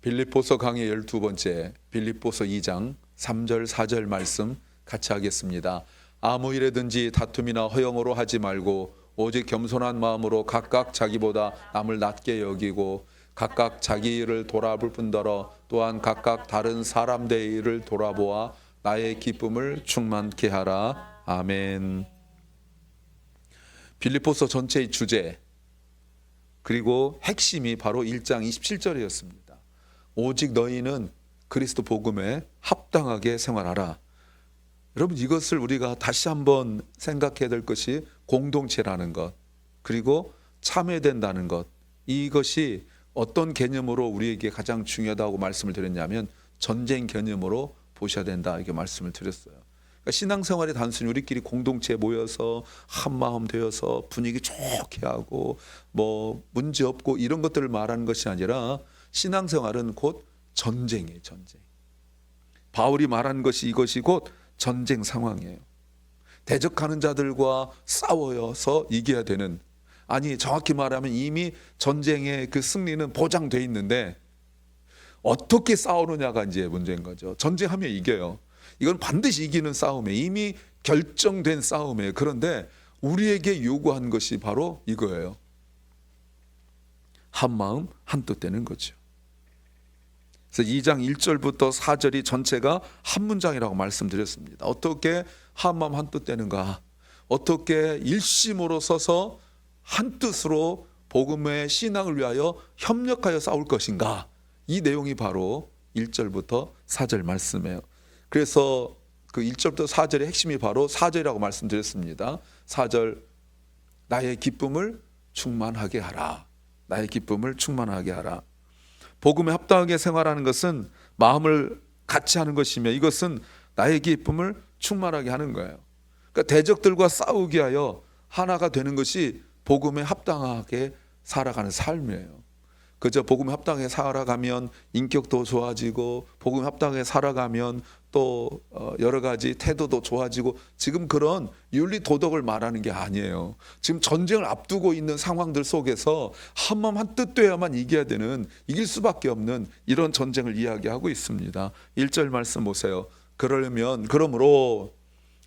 빌립보서 강의 12번째 빌립보서 2장 3절 4절 말씀 같이 하겠습니다. 아무 일에든지 다툼이나 허영으로 하지 말고 오직 겸손한 마음으로 각각 자기보다 남을 낮게 여기고 각각 자기 일을 돌아볼 뿐더러 또한 각각 다른 사람들의 일을 돌아보아 나의 기쁨을 충만케 하라. 아멘. 빌립보서 전체의 주제 그리고 핵심이 바로 1장 27절이었습니다. 오직 너희는 그리스도 복음에 합당하게 생활하라. 여러분, 이것을 우리가 다시 한번 생각해야 될 것이 공동체라는 것, 그리고 참여된다는 것, 이것이 어떤 개념으로 우리에게 가장 중요하다고 말씀을 드렸냐면 전쟁 개념으로 보셔야 된다, 이렇게 말씀을 드렸어요. 그러니까 신앙생활이 단순히 우리끼리 공동체에 모여서 한마음 되어서 분위기 좋게 하고 뭐 문제 없고 이런 것들을 말하는 것이 아니라 신앙생활은 곧 전쟁이에요. 전쟁. 바울이 말한 것이 이것이 곧 전쟁 상황이에요. 대적하는 자들과 싸워서 이겨야 되는, 아니 정확히 말하면 이미 전쟁의 그 승리는 보장돼 있는데 어떻게 싸우느냐가 이제 문제인 거죠. 전쟁하면 이겨요. 이건 반드시 이기는 싸움이에요. 이미 결정된 싸움이에요. 그런데 우리에게 요구한 것이 바로 이거예요. 한 마음 한뜻 되는 거죠. 그래서 2장 1절부터 4절이 전체가 한 문장이라고 말씀드렸습니다. 어떻게 한 마음 한뜻 되는가? 어떻게 일심으로 서서 한 뜻으로 복음의 신앙을 위하여 협력하여 싸울 것인가? 이 내용이 바로 1절부터 4절 말씀이에요. 그래서 그 1절부터 4절의 핵심이 바로 4절이라고 말씀드렸습니다. 4절, 나의 기쁨을 충만하게 하라. 나의 기쁨을 충만하게 하라. 복음에 합당하게 생활하는 것은 마음을 같이 하는 것이며 이것은 나의 기쁨을 충만하게 하는 거예요. 그러니까 대적들과 싸우기 위하여 하나가 되는 것이 복음에 합당하게 살아가는 삶이에요. 그저 복음에 합당하게 살아가면 인격도 좋아지고 복음에 합당하게 살아가면 또 여러 가지 태도도 좋아지고, 지금 그런 윤리 도덕을 말하는 게 아니에요. 지금 전쟁을 앞두고 있는 상황들 속에서 한마음 한뜻 되어야만 이겨야 되는, 이길 수밖에 없는 이런 전쟁을 이야기하고 있습니다. 1절 말씀 보세요. 그러므로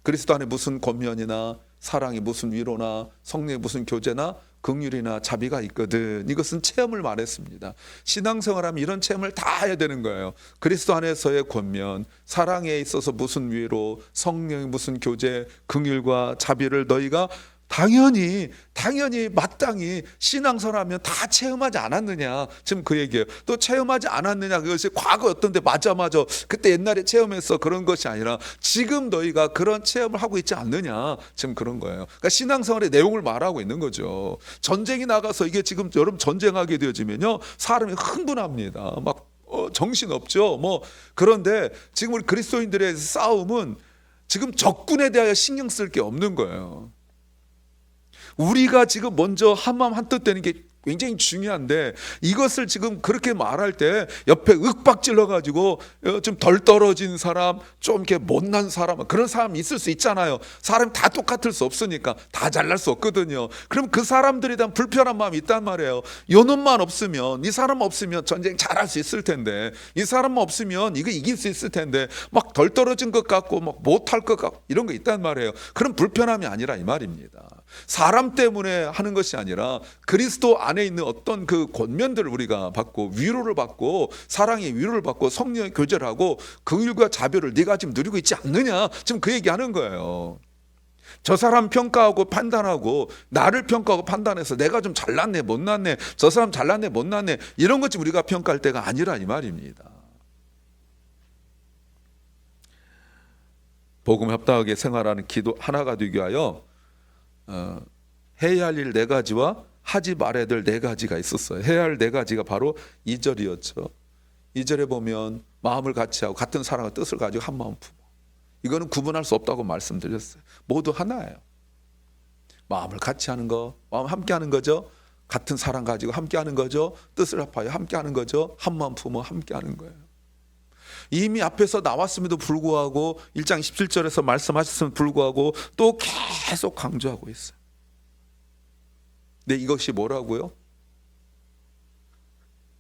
그리스도 안에 무슨 권면이나 사랑이 무슨 위로나 성령의 무슨 교제나 긍휼이나 자비가 있거든. 이것은 체험을 말했습니다. 신앙생활하면 이런 체험을 다 해야 되는 거예요. 그리스도 안에서의 권면, 사랑에 있어서 무슨 위로, 성령의 무슨 교제, 긍휼과 자비를 너희가 당연히 마땅히 신앙생활하면 다 체험하지 않았느냐, 지금 그 얘기예요. 또 체험하지 않았느냐, 그것이 과거였던데 맞아 그때 옛날에 체험해서 그런 것이 아니라 지금 너희가 그런 체험을 하고 있지 않느냐, 지금 그런 거예요. 그러니까 신앙생활의 내용을 말하고 있는 거죠. 전쟁이 나가서 이게 지금 여러분 전쟁하게 되어지면요 사람이 흥분합니다. 막 정신없죠. 그런데 지금 우리 그리스도인들의 싸움은 지금 적군에 대하여 신경 쓸 게 없는 거예요. 우리가 지금 먼저 한마음 한뜻 되는 게 굉장히 중요한데, 이것을 지금 그렇게 말할 때 옆에 윽박질러 가지고 좀 덜 떨어진 사람, 좀 이렇게 못난 사람, 그런 사람 있을 수 있잖아요. 사람이 다 똑같을 수 없으니까, 다 잘날 수 없거든요. 그럼 그 사람들에 대한 불편한 마음이 있단 말이에요. 요 놈만 없으면, 이 사람 없으면 전쟁 잘할 수 있을 텐데, 이 사람만 없으면 이거 이길 수 있을 텐데, 막 덜 떨어진 것 같고 막 못할 것 같고 이런 거 있단 말이에요. 그런 불편함이 아니라 이 말입니다. 사람 때문에 하는 것이 아니라 그리스도 안에 있는 어떤 그 권면들을 우리가 받고 위로를 받고 사랑의 위로를 받고 성령의 교제를 하고 긍휼과 자비를 네가 지금 누리고 있지 않느냐, 지금 그 얘기하는 거예요. 저 사람 평가하고 판단하고 나를 평가하고 판단해서 내가 좀 잘났네 못났네, 저 사람 잘났네 못났네, 이런 것 좀 우리가 평가할 때가 아니라 이 말입니다. 복음에 합당하게 생활하는 기도 하나가 되기 위하여 해야 할 일 4가지와 하지 말아야 될 4가지가 있었어요. 해야 할 4가지가 바로 2절이었죠. 2절에 보면 마음을 같이 하고 같은 사랑과 뜻을 가지고 한 마음 품어. 이거는 구분할 수 없다고 말씀드렸어요. 모두 하나예요. 마음을 같이 하는 거, 마음 함께 하는 거죠. 같은 사랑 가지고 함께 하는 거죠. 뜻을 합하여 함께 하는 거죠. 한 마음 품어 함께 하는 거예요. 이미 앞에서 나왔음에도 불구하고 1장 17절에서 말씀하셨음에도 불구하고 또 계속 강조하고 있어요. 근데 이것이 뭐라고요?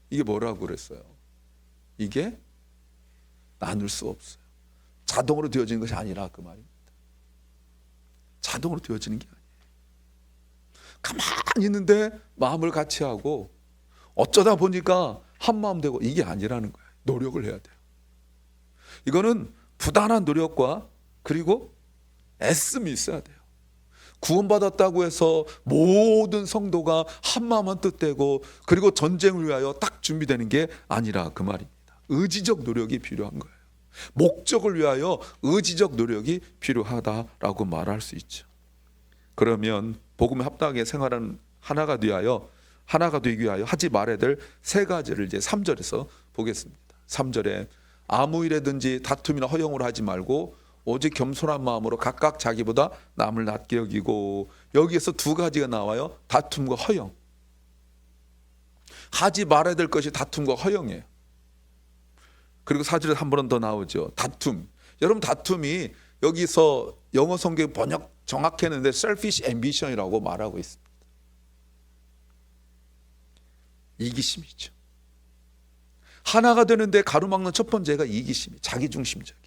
이게 뭐라고 그랬어요? 이게 나눌 수 없어요. 자동으로 되어지는 것이 아니라 그 말입니다. 자동으로 되어지는 게 아니에요. 가만히 있는데 마음을 같이 하고 어쩌다 보니까 한 마음 되고, 이게 아니라는 거예요. 노력을 해야 돼요. 이거는 부단한 노력과 그리고 애씀이 있어야 돼요. 구원받았다고 해서 모든 성도가 한 마음 한 뜻되고 그리고 전쟁을 위하여 딱 준비되는 게 아니라 그 말입니다. 의지적 노력이 필요한 거예요. 목적을 위하여 의지적 노력이 필요하다라고 말할 수 있죠. 그러면 복음에 합당하게 생활하는 하나가 되기 위하여 하지 말아야 될 세 가지를 이제 3절에서 보겠습니다. 3절에 아무 일에든지 다툼이나 허영으로 하지 말고 오직 겸손한 마음으로 각각 자기보다 남을 낮게 여기고, 여기에서 두 가지가 나와요. 다툼과 허영. 하지 말아야 될 것이 다툼과 허영이에요. 그리고 4절에 한 번 더 나오죠. 다툼. 여러분, 다툼이 여기서 영어 성경 번역 정확했는데 selfish ambition이라고 말하고 있습니다. 이기심이죠. 하나가 되는데 가로막는 첫 번째가 이기심이, 자기중심적이에요.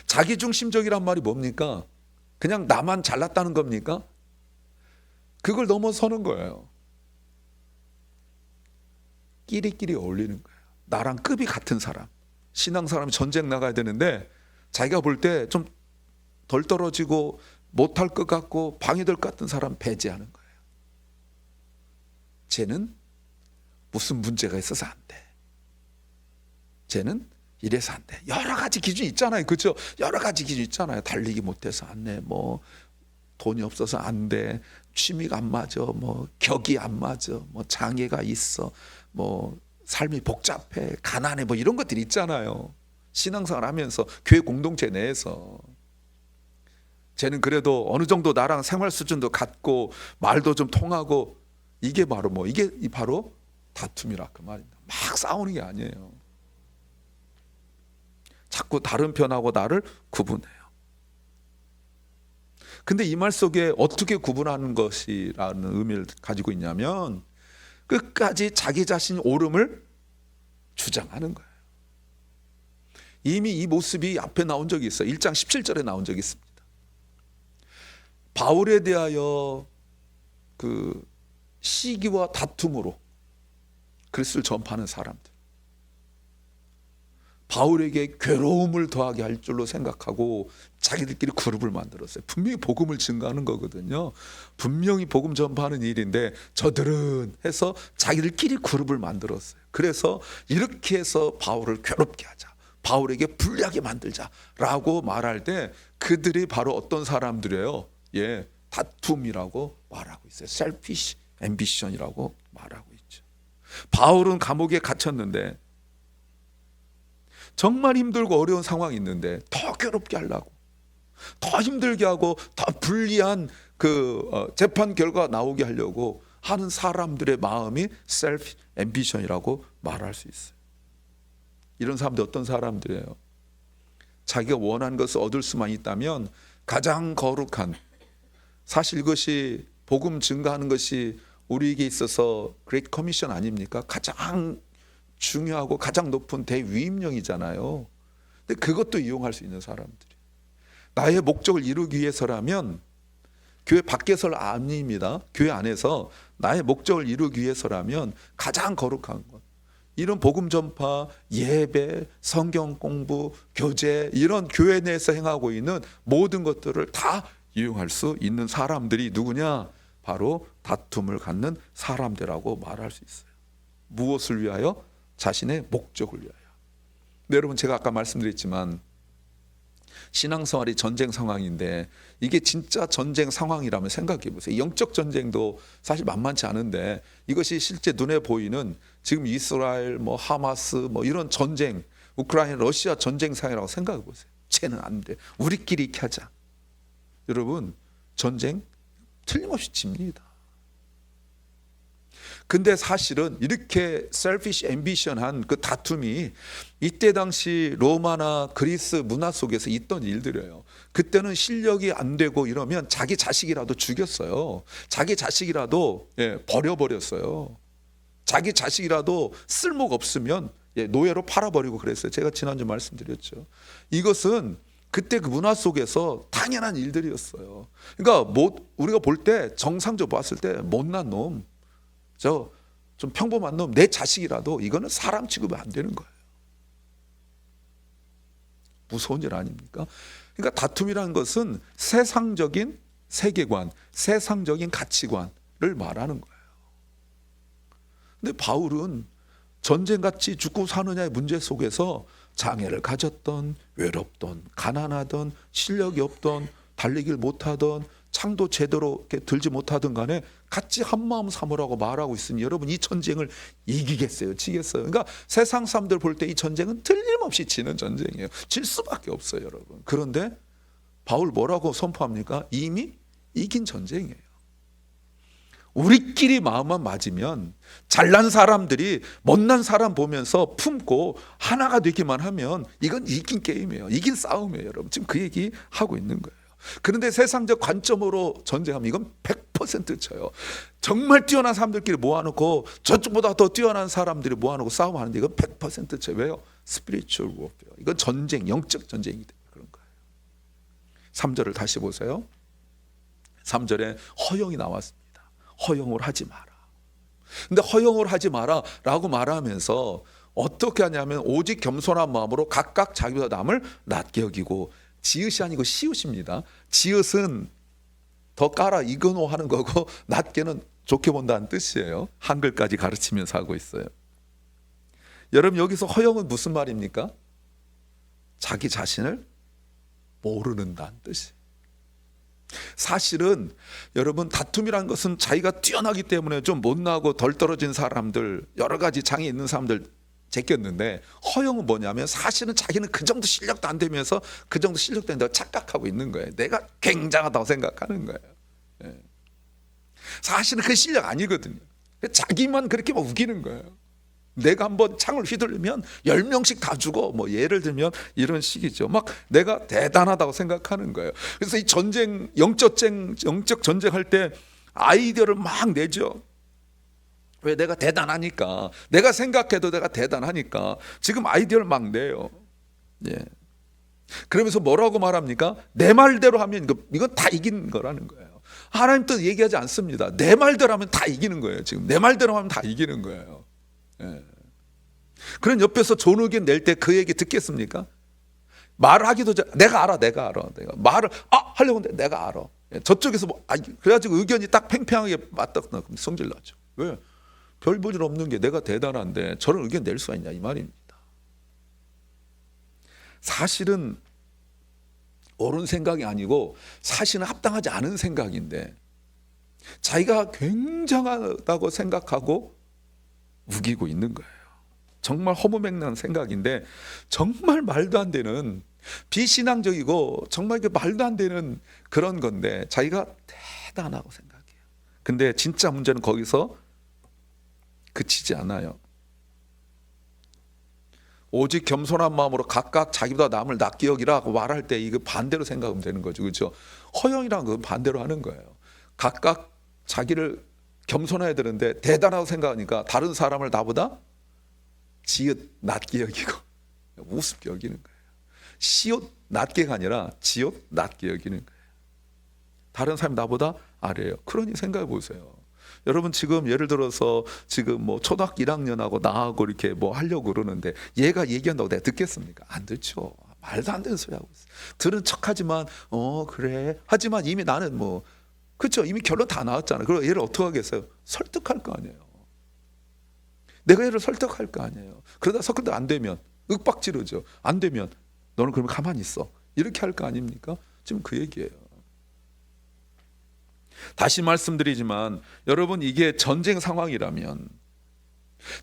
자기중심적이란 말이 뭡니까? 그냥 나만 잘났다는 겁니까? 그걸 넘어서는 거예요. 끼리끼리 어울리는 거예요. 나랑 급이 같은 사람, 신앙 사람이 전쟁 나가야 되는데 자기가 볼 때 좀 덜 떨어지고 못할 것 같고 방해될 것 같은 사람 배제하는 거예요. 쟤는 무슨 문제가 있어서 안 돼. 쟤는 이래서 안 돼. 여러 가지 기준이 있잖아요. 그렇죠? 여러 가지 기준이 있잖아요. 달리기 못해서 안 돼. 뭐 돈이 없어서 안 돼. 취미가 안 맞아. 뭐 격이 안 맞아. 뭐 장애가 있어. 뭐 삶이 복잡해. 가난해. 뭐 이런 것들이 있잖아요. 신앙생활 하면서 교회 공동체 내에서. 쟤는 그래도 어느 정도 나랑 생활 수준도 같고 말도 좀 통하고, 이게 바로 이게 바로 다툼이라 그 말입니다. 막 싸우는 게 아니에요. 자꾸 다른 편하고 나를 구분해요. 근데 이 말 속에 어떻게 구분하는 것이라는 의미를 가지고 있냐면, 끝까지 자기 자신이 옳음을 주장하는 거예요. 이미 이 모습이 앞에 나온 적이 있어요. 1장 17절에 나온 적이 있습니다. 바울에 대하여 그 시기와 다툼으로 그리스도를 전파하는 사람들, 바울에게 괴로움을 더하게 할 줄로 생각하고 자기들끼리 그룹을 만들었어요. 분명히 복음을 증거하는 거거든요. 분명히 복음 전파하는 일인데 저들은 해서 자기들끼리 그룹을 만들었어요. 그래서 이렇게 해서 바울을 괴롭게 하자, 바울에게 불리하게 만들자라고 말할 때 그들이 바로 어떤 사람들이에요? 다툼이라고 말하고 있어요. selfish ambition이라고 말하고 있죠. 바울은 감옥에 갇혔는데, 정말 힘들고 어려운 상황이 있는데 더 괴롭게 하려고, 더 힘들게 하고 더 불리한 재판 결과가 나오게 하려고 하는 사람들의 마음이 self ambition이라고 말할 수 있어요. 이런 사람들 어떤 사람들이에요? 자기가 원하는 것을 얻을 수만 있다면 가장 거룩한, 사실 이것이 복음 증거하는 것이 우리에게 있어서 그레이트 커미션 아닙니까? 가장 중요하고 가장 높은 대위임령이잖아요. 근데 그것도 이용할 수 있는 사람들이, 나의 목적을 이루기 위해서라면, 교회 밖에서는 아닙니다. 교회 안에서 나의 목적을 이루기 위해서라면 가장 거룩한 것, 이런 복음 전파, 예배, 성경 공부, 교제, 이런 교회 내에서 행하고 있는 모든 것들을 다 이용할 수 있는 사람들이 누구냐? 바로 다툼을 갖는 사람들이라고 말할 수 있어요. 무엇을 위하여? 자신의 목적을 위하여. 근데 여러분, 제가 아까 말씀드렸지만 신앙생활이 전쟁 상황인데, 이게 진짜 전쟁 상황이라면 생각해 보세요. 영적 전쟁도 사실 만만치 않은데, 이것이 실제 눈에 보이는 지금 이스라엘, 하마스, 이런 전쟁, 우크라이나, 러시아 전쟁 상황이라고 생각해 보세요. 쟤는 안 돼, 우리끼리 이렇게 하자. 여러분, 전쟁 틀림없이 집니다. 근데 사실은 이렇게 selfish ambition한 그 다툼이 이때 당시 로마나 그리스 문화 속에서 있던 일들이에요. 그때는 실력이 안 되고 이러면 자기 자식이라도 죽였어요. 자기 자식이라도 버려버렸어요. 자기 자식이라도 쓸모가 없으면 노예로 팔아버리고 그랬어요. 제가 지난주 말씀드렸죠. 이것은 그때 그 문화 속에서 당연한 일들이었어요. 그러니까 우리가 볼 때 정상적으로 봤을 때 못난 놈, 저 좀 평범한 놈, 내 자식이라도 이거는 사람 취급이 안 되는 거예요. 무서운 일 아닙니까? 그러니까 다툼이라는 것은 세상적인 세계관, 세상적인 가치관을 말하는 거예요. 근데 바울은 전쟁같이 죽고 사느냐의 문제 속에서 장애를 가졌던, 외롭던, 가난하던, 실력이 없던, 달리기를 못하던, 창도 제대로 이렇게 들지 못하던 간에 같이 한마음 삼으라고 말하고 있으니 여러분 이 전쟁을 이기겠어요? 지겠어요? 그러니까 세상 사람들 볼 때 이 전쟁은 틀림없이 지는 전쟁이에요. 질 수밖에 없어요, 여러분. 그런데 바울 뭐라고 선포합니까? 이미 이긴 전쟁이에요. 우리끼리 마음만 맞으면 잘난 사람들이 못난 사람 보면서 품고 하나가 되기만 하면 이건 이긴 게임이에요. 이긴 싸움이에요, 여러분. 지금 그 얘기 하고 있는 거예요. 그런데 세상적 관점으로 전쟁하면 이건 100% 쳐요. 정말 뛰어난 사람들끼리 모아놓고 저쪽보다 더 뛰어난 사람들이 모아놓고 싸움하는데 이건 100% 쳐요. 왜요? 스피리추얼 워페어. 이건 전쟁, 영적 전쟁이기 때문에 그런 거예요. 3절을 다시 보세요. 3절에 허영이 나왔습니다. 허영을 하지 마라. 근데 허영을 하지 마라 라고 말하면서 어떻게 하냐면 오직 겸손한 마음으로 각각 자기보다 남을 낮게 여기고, 지읒이 아니고 시읒입니다. 지읒은 더 깔아 이거노 하는 거고 낮게는 좋게 본다는 뜻이에요. 한글까지 가르치면서 하고 있어요. 여러분 여기서 허영은 무슨 말입니까? 자기 자신을 모르는다는 뜻이에요. 사실은 여러분 다툼이란 것은 자기가 뛰어나기 때문에 좀 못나고 덜 떨어진 사람들, 여러 가지 장애 있는 사람들 제꼈는데, 허영은 뭐냐면 사실은 자기는 그 정도 실력도 안 되면서 그 정도 실력 된다고 착각하고 있는 거예요. 내가 굉장하다고 생각하는 거예요. 사실은 그 실력 아니거든요. 자기만 그렇게 막 우기는 거예요. 내가 한번 창을 휘두르면 10명씩 다 죽어. 뭐 예를 들면 이런 식이죠. 막 내가 대단하다고 생각하는 거예요. 그래서 이 전쟁, 영적 전쟁할 때 아이디어를 막 내죠. 왜? 내가 대단하니까. 내가 생각해도 내가 대단하니까 지금 아이디어를 막 내요. 예. 그러면서 뭐라고 말합니까? 내 말대로 하면 이건 다 이기는 거라는 거예요. 하나님 뜻 얘기하지 않습니다. 내 말대로 하면 다 이기는 거예요. 지금 내 말대로 하면 다 이기는 거예요. 예. 그런 옆에서 좋은 의견 낼 때 그 얘기 듣겠습니까? 말하기도 전에 내가 알아. 내가 말을 하려고 하는데 내가 알아. 예. 저쪽에서 그래가지고 의견이 딱 팽팽하게 맞다 그러면 성질 나죠. 왜? 별 볼 일 없는 게 내가 대단한데 저런 의견 낼 수가 있냐 이 말입니다. 사실은 옳은 생각이 아니고 사실은 합당하지 않은 생각인데 자기가 굉장하다고 생각하고 우기고 있는 거예요. 정말 허무맹랑한 생각인데 정말 말도 안 되는, 비신앙적이고 정말 말도 안 되는 그런 건데 자기가 대단하고 생각해요. 근데 진짜 문제는 거기서 그치지 않아요. 오직 겸손한 마음으로 각각 자기보다 남을 낮게 여기라고 말할 때 이거 반대로 생각하면 되는 거죠. 그렇죠? 허영이란 건 반대로 하는 거예요. 각각 자기를 겸손해야 되는데 대단하다고 생각하니까 다른 사람을 나보다 지읒 낮게 여기고 우습게 여기는 거예요. 시옷 낮게가 아니라 지읒 낮게 여기는 거예요. 다른 사람이 나보다 아래예요. 그러니 생각해 보세요. 여러분 지금 예를 들어서 지금 뭐 초등학교 1학년하고 나하고 이렇게 뭐 하려고 그러는데 얘가 얘기한다고 내가 듣겠습니까? 안 듣죠. 말도 안 되는 소리 하고 있어요. 들은 척하지만 그래 하지만 이미 나는 뭐 그렇죠. 이미 결론 다 나왔잖아요. 그럼 얘를 어떻게 하겠어요? 설득할 거 아니에요. 내가 얘를 설득할 거 아니에요. 그러다 설득 안 되면 윽박지르죠. 안 되면 너는 그러면 가만히 있어. 이렇게 할 거 아닙니까? 지금 그 얘기예요. 다시 말씀드리지만 여러분 이게 전쟁 상황이라면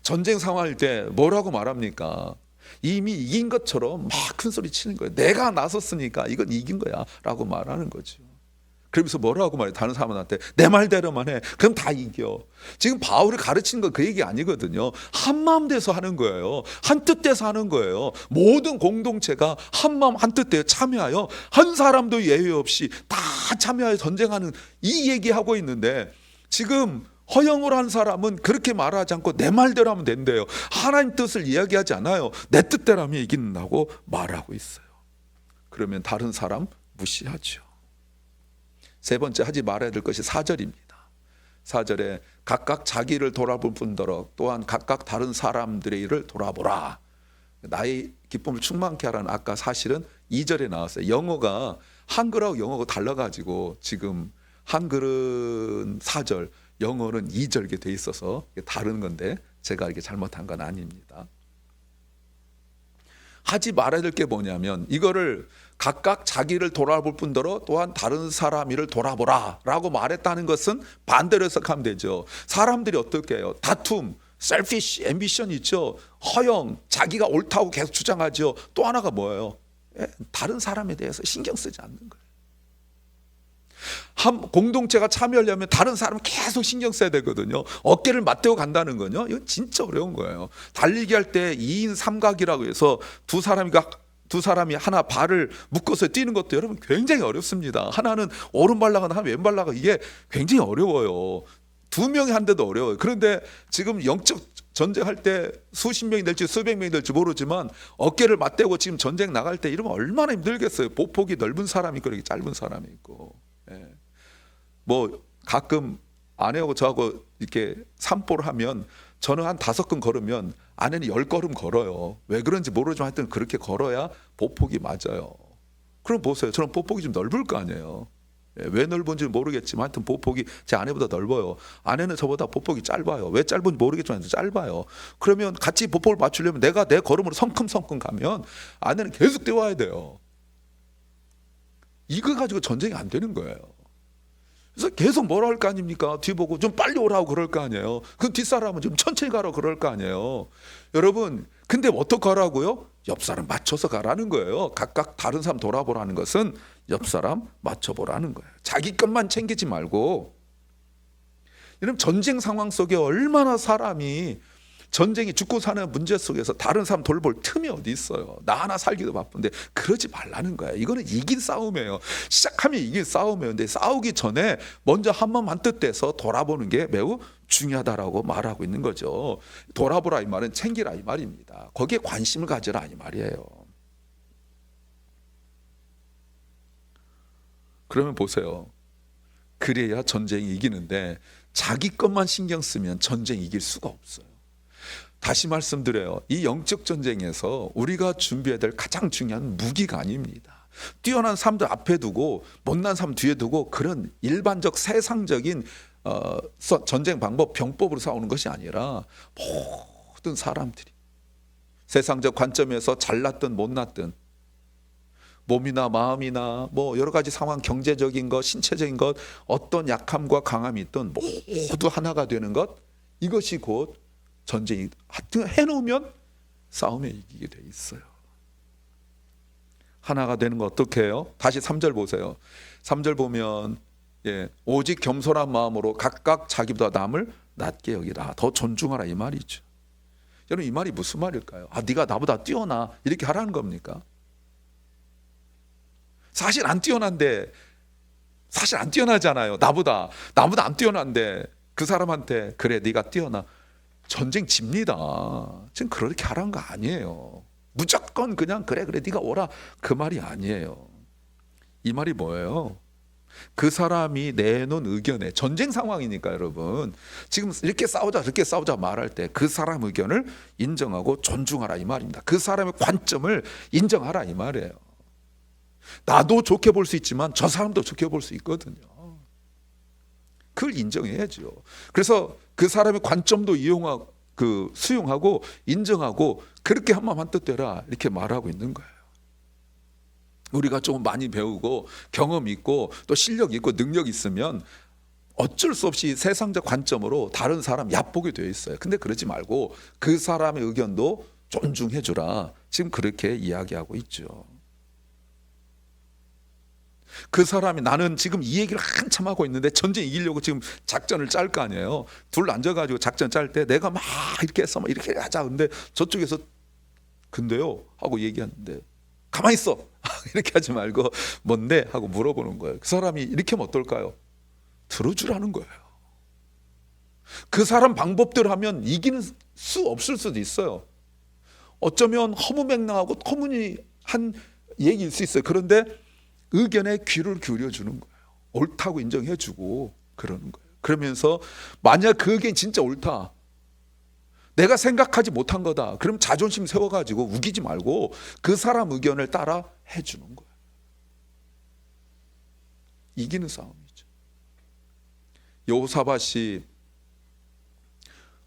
전쟁 상황일 때 뭐라고 말합니까? 이미 이긴 것처럼 막 큰 소리 치는 거예요. 내가 나섰으니까 이건 이긴 거야 라고 말하는 거죠. 그러면서 뭐라고 말해요? 다른 사람한테 내 말대로만 해. 그럼 다 이겨. 지금 바울이 가르치는 건 그 얘기 아니거든요. 한마음 돼서 하는 거예요. 한뜻 돼서 하는 거예요. 모든 공동체가 한마음 한뜻 되어 참여하여 한 사람도 예외 없이 다 참여하여 전쟁하는 이 얘기하고 있는데 지금 허영을 한 사람은 그렇게 말하지 않고 내 말대로 하면 된대요. 하나님 뜻을 이야기하지 않아요. 내 뜻대로 하면 이긴다고 말하고 있어요. 그러면 다른 사람 무시하죠. 세 번째 하지 말아야 될 것이 4절입니다. 4절에 각각 자기를 돌아볼 뿐더러 또한 각각 다른 사람들의 일을 돌아보라. 나의 기쁨을 충만케 하라는 아까 사실은 2절에 나왔어요. 영어가 한글하고 영어가 달라가지고 지금 한글은 4절, 영어는 2절 이렇게 돼 있어서 다른 건데 제가 이렇게 잘못한 건 아닙니다. 하지 말아야 될 게 뭐냐면 이거를 각각 자기를 돌아볼 뿐더러 또한 다른 사람 일을 돌아보라 라고 말했다는 것은 반대로 해석하면 되죠. 사람들이 어떻게 해요? 다툼, 셀피시, 앰비션 있죠. 허영, 자기가 옳다고 계속 주장하죠. 또 하나가 뭐예요? 다른 사람에 대해서 신경 쓰지 않는 거예요. 한 공동체가 참여하려면 다른 사람 계속 신경 써야 되거든요. 어깨를 맞대고 간다는 거요. 이건 진짜 어려운 거예요. 달리기 할 때 2인 삼각이라고 해서 두 사람이 하나 발을 묶어서 뛰는 것도 여러분 굉장히 어렵습니다. 하나는 오른발 나가나 하나는 왼발 나가 이게 굉장히 어려워요. 두 명이 한데도 어려워요. 그런데 지금 영적 전쟁할 때 수십 명이 될지 수백 명이 될지 모르지만 어깨를 맞대고 지금 전쟁 나갈 때 이러면 얼마나 힘들겠어요. 보폭이 넓은 사람이 있고 이렇게 짧은 사람이 있고. 뭐 가끔 아내하고 저하고 이렇게 산보를 하면 저는 한 5건 걸으면 아내는 10걸음 걸어요. 왜 그런지 모르지만 하여튼 그렇게 걸어야 보폭이 맞아요. 그럼 보세요. 저는 보폭이 좀 넓을 거 아니에요. 왜 넓은지 모르겠지만 하여튼 보폭이 제 아내보다 넓어요. 아내는 저보다 보폭이 짧아요. 왜 짧은지 모르겠지만 짧아요. 그러면 같이 보폭을 맞추려면 내가 내 걸음으로 성큼성큼 가면 아내는 계속 뛰어와야 돼요. 이거 가지고 전쟁이 안 되는 거예요. 그래서 계속 뭐라 할 거 아닙니까? 뒤보고 좀 빨리 오라고 그럴 거 아니에요. 그 뒷사람은 좀 천천히 가라고 그럴 거 아니에요. 여러분 근데 어떻게 가라고요? 옆 사람 맞춰서 가라는 거예요. 각각 다른 사람 돌아보라는 것은 옆 사람 맞춰보라는 거예요. 자기 것만 챙기지 말고. 여러분 전쟁 상황 속에 얼마나 사람이 전쟁이 죽고 사는 문제 속에서 다른 사람 돌볼 틈이 어디 있어요. 나 하나 살기도 바쁜데 그러지 말라는 거야. 이거는 이긴 싸움이에요. 시작하면 이긴 싸움이에요. 근데 싸우기 전에 먼저 한 마음 한 뜻 돼서 돌아보는 게 매우 중요하다라고 말하고 있는 거죠. 돌아보라 이 말은 챙기라 이 말입니다. 거기에 관심을 가져라 이 말이에요. 그러면 보세요. 그래야 전쟁이 이기는데 자기 것만 신경 쓰면 전쟁 이길 수가 없어요. 다시 말씀드려요. 이 영적 전쟁에서 우리가 준비해야 될 가장 중요한 무기가 아닙니다. 뛰어난 사람들 앞에 두고 못난 사람 뒤에 두고 그런 일반적 세상적인 전쟁 방법, 병법으로 싸우는 것이 아니라 모든 사람들이 세상적 관점에서 잘났든 못났든 몸이나 마음이나 뭐 여러 가지 상황, 경제적인 것, 신체적인 것, 어떤 약함과 강함이 있든 모두 하나가 되는 것, 이것이 곧 전쟁이 하여튼 해놓으면 싸움에 이기게 돼 있어요. 하나가 되는 거 어떻게 해요? 다시 3절 보세요. 3절 보면 오직 겸손한 마음으로 각각 자기보다 남을 낮게 여기라. 더 존중하라 이 말이죠. 여러분 이 말이 무슨 말일까요? 네가 나보다 뛰어나 이렇게 하라는 겁니까? 사실 안 뛰어난데 사실 안 뛰어나잖아요. 나보다 안 뛰어난데 그 사람한테 그래 네가 뛰어나. 전쟁 집니다. 지금 그렇게 하라는 거 아니에요. 무조건 그냥 그래 네가 오라 그 말이 아니에요. 이 말이 뭐예요? 그 사람이 내놓은 의견에 전쟁 상황이니까 여러분 지금 이렇게 싸우자 저렇게 싸우자 말할 때 그 사람 의견을 인정하고 존중하라 이 말입니다. 그 사람의 관점을 인정하라 이 말이에요. 나도 좋게 볼 수 있지만 저 사람도 좋게 볼 수 있거든요. 그걸 인정해야죠. 그래서 그 사람의 관점도 이용하고 수용하고 인정하고 그렇게 한 마음 한 뜻 되라 이렇게 말하고 있는 거예요. 우리가 조금 많이 배우고 경험 있고 또 실력 있고 능력 있으면 어쩔 수 없이 세상적 관점으로 다른 사람 얕보게 되어 있어요. 근데 그러지 말고 그 사람의 의견도 존중해 주라. 지금 그렇게 이야기하고 있죠. 그 사람이 나는 지금 이 얘기를 한참 하고 있는데 전쟁 이기려고 지금 작전을 짤 거 아니에요. 둘 앉아가지고 작전 짤 때 내가 막 이렇게 해서 막 이렇게 하자. 근데 저쪽에서 근데요 하고 얘기하는데 가만히 있어 이렇게 하지 말고 뭔데 하고 물어보는 거예요. 그 사람이 이렇게 하면 어떨까요? 들어주라는 거예요. 그 사람 방법대로 하면 이기는 수 없을 수도 있어요. 어쩌면 허무맹랑하고 터무니한 얘기일 수 있어요. 그런데 의견에 귀를 기울여주는 거예요. 옳다고 인정해주고 그러는 거예요. 그러면서 만약 그 의견이 진짜 옳다, 내가 생각하지 못한 거다, 그럼 자존심 세워가지고 우기지 말고 그 사람 의견을 따라 해주는 거예요. 이기는 싸움이죠. 여호사밧이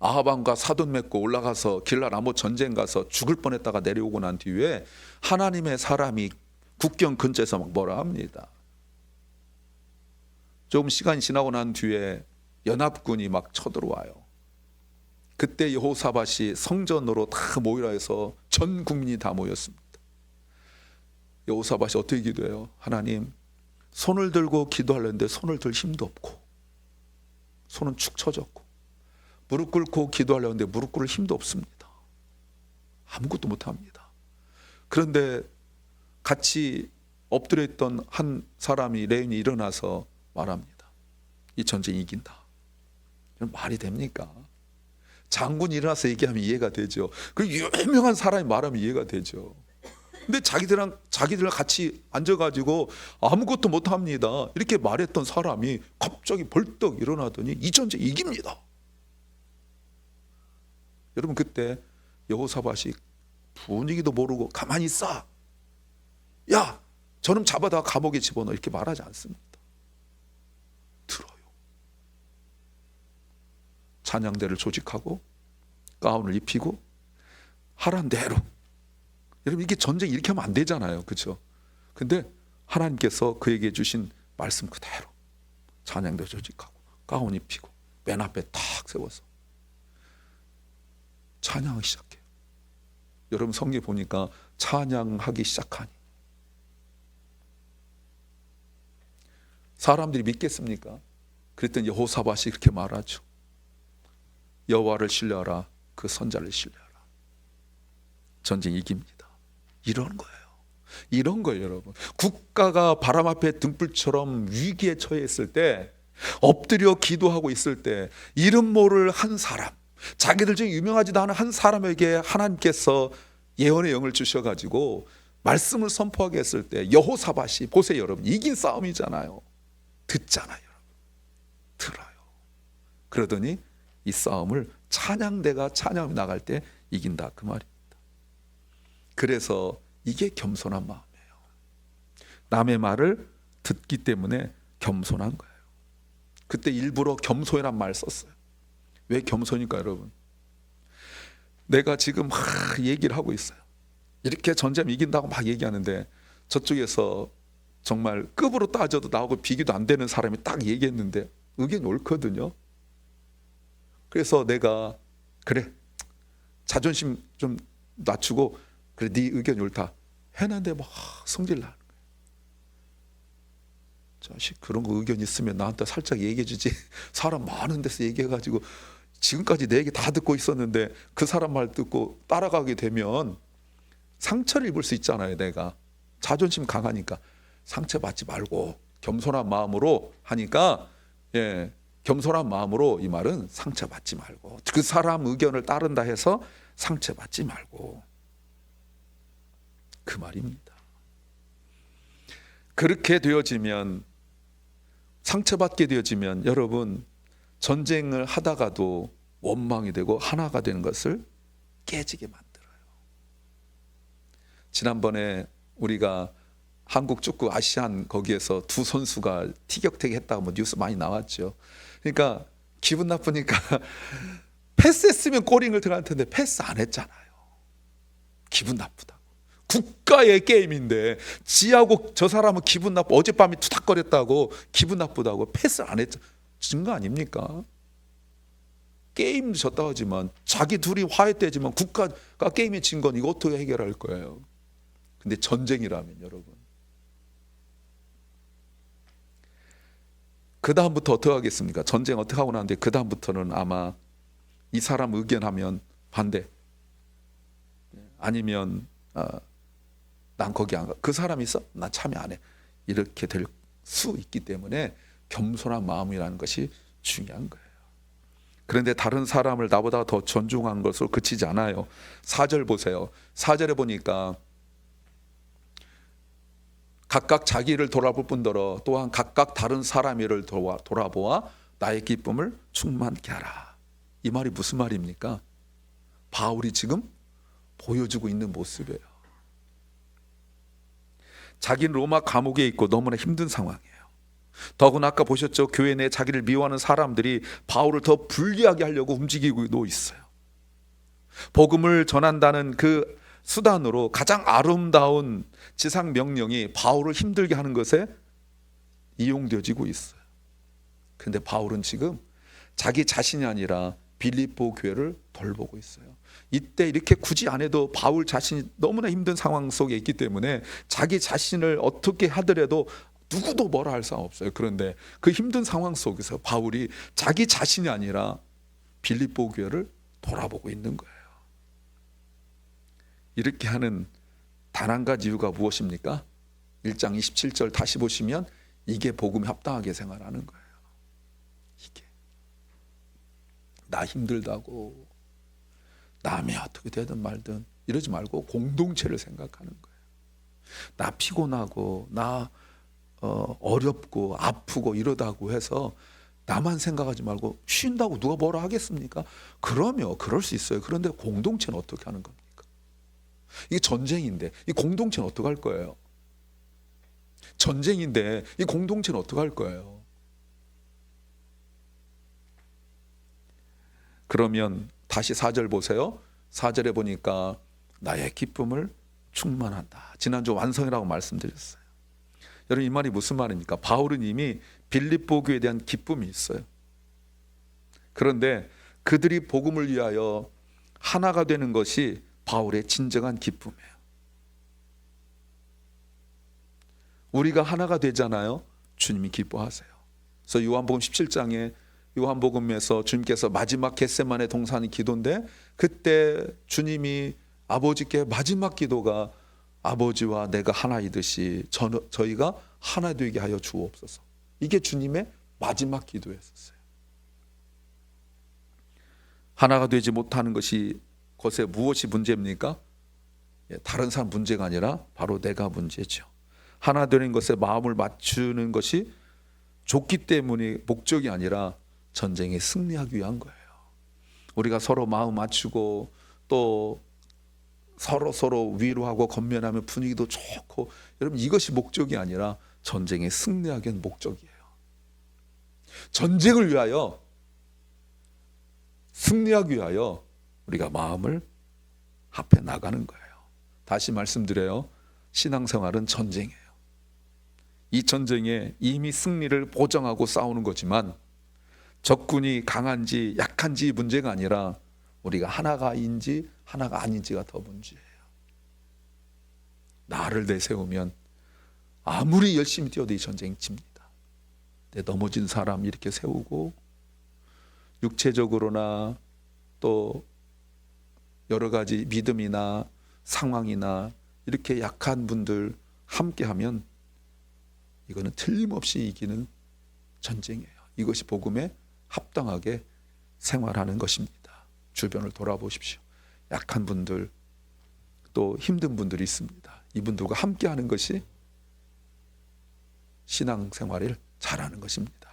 아합왕과 사돈 맺고 올라가서 길라라못 전쟁 가서 죽을 뻔했다가 내려오고 난 뒤에 하나님의 사람이 국경 근처에서 막 뭐라 합니다. 조금 시간이 지나고 난 뒤에 연합군이 막 쳐들어와요. 그때 여호사밧이 성전으로 다 모이라 해서 전 국민이 다 모였습니다. 여호사밧이 어떻게 기도해요? 하나님, 손을 들고 기도하려는데 손을 들 힘도 없고 손은 축 처졌고, 무릎 꿇고 기도하려는데 무릎 꿇을 힘도 없습니다. 아무것도 못합니다. 그런데 같이 엎드려 있던 한 사람이, 레인이 일어나서 말합니다. 이 전쟁 이긴다. 말이 됩니까? 장군이 일어나서 얘기하면 이해가 되죠. 그 유명한 사람이 말하면 이해가 되죠. 근데 자기들랑 같이 앉아가지고 아무것도 못합니다 이렇게 말했던 사람이 갑자기 벌떡 일어나더니 이 전쟁 이깁니다. 여러분, 그때 여호사밧이 분위기도 모르고 가만히 있어, 야 저놈 잡아다 감옥에 집어넣어, 이렇게 말하지 않습니다. 들어요. 찬양대를 조직하고 가운을 입히고 하란 대로. 여러분, 이게 전쟁 이렇게 하면 안 되잖아요, 그렇죠? 근데 하나님께서 그에게 주신 말씀 그대로 찬양대 조직하고 가운 입히고 맨 앞에 탁 세워서 찬양하기 시작해요. 여러분, 성경에 보니까 찬양하기 시작하니 사람들이 믿겠습니까? 그랬더니 여호사밧이 그렇게 말하죠. 여호와를 신뢰하라, 그 선자를 신뢰하라. 전쟁 이깁니다. 이런 거예요. 이런 거예요, 여러분. 국가가 바람 앞에 등불처럼 위기에 처해 있을 때, 엎드려 기도하고 있을 때, 이름 모를 한 사람, 자기들 중에 유명하지도 않은 한 사람에게 하나님께서 예언의 영을 주셔가지고 말씀을 선포하게 했을 때, 여호사밧이 보세요, 여러분, 이긴 싸움이잖아요. 듣잖아요, 여러분. 들어요. 그러더니 이 싸움을 찬양대가 찬양이 나갈 때 이긴다, 그 말입니다. 그래서 이게 겸손한 마음이에요. 남의 말을 듣기 때문에 겸손한 거예요. 그때 일부러 겸손이란 말 썼어요. 왜 겸손일까, 여러분? 내가 지금 막 얘기를 하고 있어요. 이렇게 전쟁 이긴다고 막 얘기하는데 저쪽에서 정말 급으로 따져도 나하고 비교도 안 되는 사람이 딱 얘기했는데 의견이 옳거든요. 그래서 내가 그래, 자존심 좀 낮추고 그래, 네 의견이 옳다 해놨는데 막 성질 나는 거예요. 자식, 그런 거 의견 있으면 나한테 살짝 얘기해 주지. 사람 많은 데서 얘기해가지고 지금까지 내 얘기 다 듣고 있었는데 그 사람 말 듣고 따라가게 되면 상처를 입을 수 있잖아요. 내가 자존심 강하니까 상처받지 말고 겸손한 마음으로 하니까, 겸손한 마음으로 이 말은 상처받지 말고, 그 사람 의견을 따른다 해서 상처받지 말고, 그 말입니다. 그렇게 되어지면, 상처받게 되어지면 여러분, 전쟁을 하다가도 원망이 되고 하나가 되는 것을 깨지게 만들어요. 지난번에 우리가 한국 축구 아시안 거기에서 두 선수가 티격태격 했다고 뭐 뉴스 많이 나왔죠. 그러니까 기분 나쁘니까 패스했으면 골인을 들어갈 텐데 패스 안 했잖아요. 기분 나쁘다고. 국가의 게임인데 지하고 저 사람은 기분 나쁘고 어젯밤에 투닥거렸다고 기분 나쁘다고 패스 안 했죠. 증거 아닙니까? 게임 졌다 하지만 자기 둘이 화해되지만 국가가 게임에 진 건 이거 어떻게 해결할 거예요? 근데 전쟁이라면 여러분, 그 다음부터 어떻게 하겠습니까? 전쟁 어떻게 하고 나는데 그 다음부터는 아마 이 사람 의견하면 반대, 아니면 난 거기 안 가. 그 사람이 있어? 나 참여 안 해. 이렇게 될 수 있기 때문에 겸손한 마음이라는 것이 중요한 거예요. 그런데 다른 사람을 나보다 더 존중한 것으로 그치지 않아요. 4절 보세요. 4절에 보니까 각각 자기를 돌아볼 뿐더러 또한 각각 다른 사람 일을 돌아보아 나의 기쁨을 충만케 하라. 이 말이 무슨 말입니까? 바울이 지금 보여주고 있는 모습이에요. 자기는 로마 감옥에 있고 너무나 힘든 상황이에요. 더구나 아까 보셨죠? 교회 내 자기를 미워하는 사람들이 바울을 더 불리하게 하려고 움직이고 있어요. 복음을 전한다는 그 수단으로 가장 아름다운 지상 명령이 바울을 힘들게 하는 것에 이용되어지고 있어요. 그런데 바울은 지금 자기 자신이 아니라 빌립보 교회를 돌보고 있어요. 이때 이렇게 굳이 안 해도 바울 자신이 너무나 힘든 상황 속에 있기 때문에 자기 자신을 어떻게 하더라도 누구도 뭐라 할 수 없어요. 그런데 그 힘든 상황 속에서 바울이 자기 자신이 아니라 빌립보 교회를 돌아보고 있는 거예요. 이렇게 하는 단 한 가지 이유가 무엇입니까? 1장 27절 다시 보시면 이게 복음에 합당하게 생활하는 거예요. 이게 나 힘들다고 남이 어떻게 되든 말든 이러지 말고 공동체를 생각하는 거예요. 나 피곤하고 나 어렵고 아프고 이러다고 해서 나만 생각하지 말고 쉰다고 누가 뭐라 하겠습니까? 그러면 그럴 수 있어요. 그런데 공동체는 어떻게 하는 겁니까? 이게 전쟁인데 이 공동체는 어떻게 할 거예요? 전쟁인데 이 공동체는 어떻게 할 거예요? 그러면 다시 4절 보세요. 4절에 보니까 나의 기쁨을 충만한다. 지난주 완성이라고 말씀드렸어요. 여러분 이 말이 무슨 말입니까? 바울은 이미 빌립보 교회에 대한 기쁨이 있어요. 그런데 그들이 복음을 위하여 하나가 되는 것이 바울의 진정한 기쁨이에요. 우리가 하나가 되잖아요. 주님이 기뻐하세요. 그래서 요한복음 17장에 요한복음에서 주님께서 마지막 겟세마네 동산의 기도인데 그때 주님이 아버지께 마지막 기도가 아버지와 내가 하나이듯이 저희가 하나 되게 하여 주옵소서. 이게 주님의 마지막 기도였었어요. 하나가 되지 못하는 것이 그것에 무엇이 문제입니까? 다른 사람 문제가 아니라 바로 내가 문제죠. 하나 되는 것에 마음을 맞추는 것이 좋기 때문에 목적이 아니라 전쟁에 승리하기 위한 거예요. 우리가 서로 마음 맞추고 또 서로 위로하고 건면하면 분위기도 좋고 여러분 이것이 목적이 아니라 전쟁에 승리하기 위한 목적이에요. 전쟁을 위하여 승리하기 위하여 우리가 마음을 합해 나가는 거예요. 다시 말씀드려요. 신앙생활은 전쟁이에요. 이 전쟁에 이미 승리를 보장하고 싸우는 거지만 적군이 강한지 약한지 문제가 아니라 우리가 하나가인지 하나가 아닌지가 더 문제예요. 나를 내세우면 아무리 열심히 뛰어도 이 전쟁이 집니다. 내 넘어진 사람 이렇게 세우고 육체적으로나 또 여러 가지 믿음이나 상황이나 이렇게 약한 분들 함께하면 이거는 틀림없이 이기는 전쟁이에요. 이것이 복음에 합당하게 생활하는 것입니다. 주변을 돌아보십시오. 약한 분들 또 힘든 분들이 있습니다. 이분들과 함께하는 것이 신앙생활을 잘하는 것입니다.